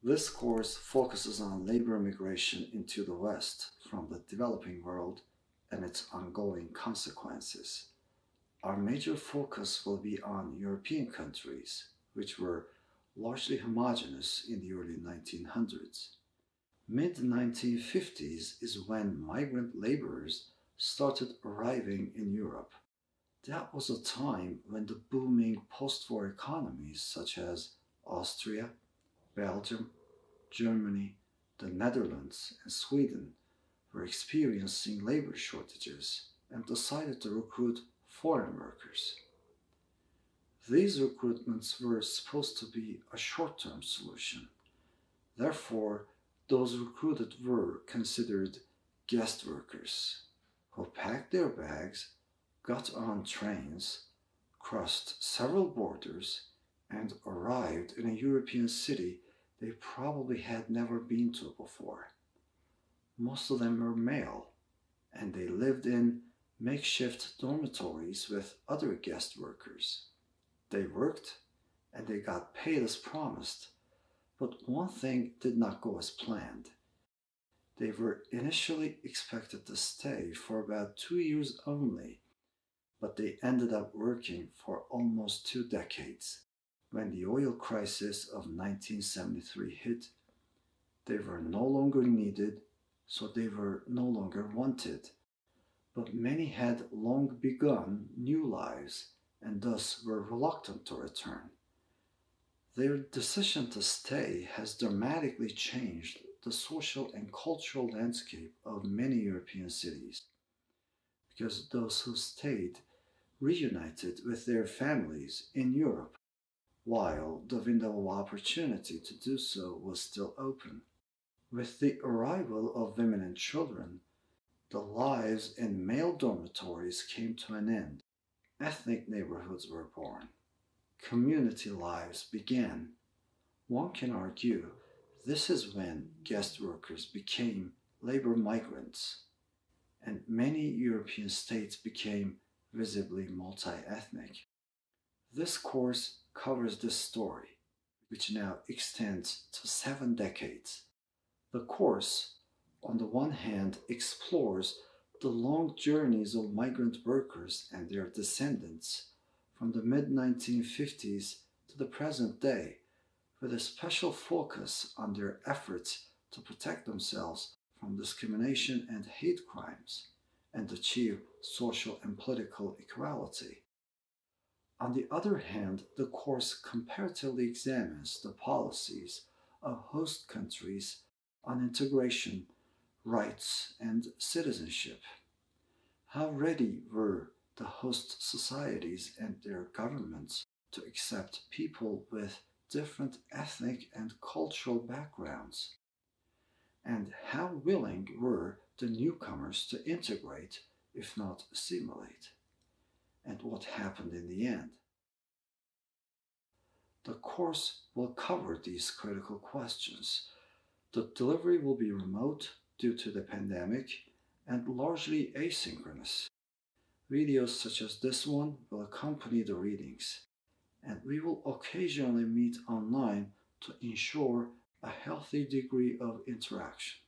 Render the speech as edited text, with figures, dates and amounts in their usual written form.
This course focuses on labor migration into the West from the developing world and its ongoing consequences. Our major focus will be on European countries, which were largely homogeneous in the early 1900s. Mid 1950s is when migrant laborers started arriving in Europe. That was a time when the booming post war economies such as Austria, Belgium, Germany, the Netherlands, and Sweden were experiencing labor shortages and decided to recruit foreign workers. These recruitments were supposed to be a short term solution. Therefore, those recruited were considered guest workers who packed their bags, got on trains, crossed several borders, and arrived in a European city they probably had never been to before. Most of them were male, and they lived in makeshift dormitories with other guest workers. They worked and they got paid as promised, but one thing did not go as planned. They were initially expected to stay for about 2 years only, but they ended up working for almost 2 decades. When the oil crisis of 1973 hit, they were no longer needed, so they were no longer wanted. But many had long begun new lives and thus were reluctant to return. Their decision to stay has dramatically changed the social and cultural landscape of many European cities, because those who stayed reunited with their families in Europe, while the window of opportunity to do so was still open. With the arrival of women and children, the lives in male dormitories came to an end. Ethnic neighborhoods were born. Community lives began. One can argue this is when guest workers became labor migrants, and many European states became visibly multi ethnic. This course covers this story, which now extends to 7 decades. The course, on the one hand, explores the long journeys of migrant workers and their descendants from the mid 1950s to the present day, with a special focus on their efforts to protect themselves from discrimination and hate crimes and achieve social and political equality. On the other hand, the course comparatively examines the policies of host countries on integration, rights, and citizenship. How ready were the host societies and their governments to accept people with different ethnic and cultural backgrounds? And how willing were the newcomers to integrate, if not assimilate? And what happened in the end? The course will cover these critical questions. The delivery will be remote due to the pandemic and largely asynchronous. Videos such as this one will accompany the readings, and we will occasionally meet online to ensure a healthy degree of interaction.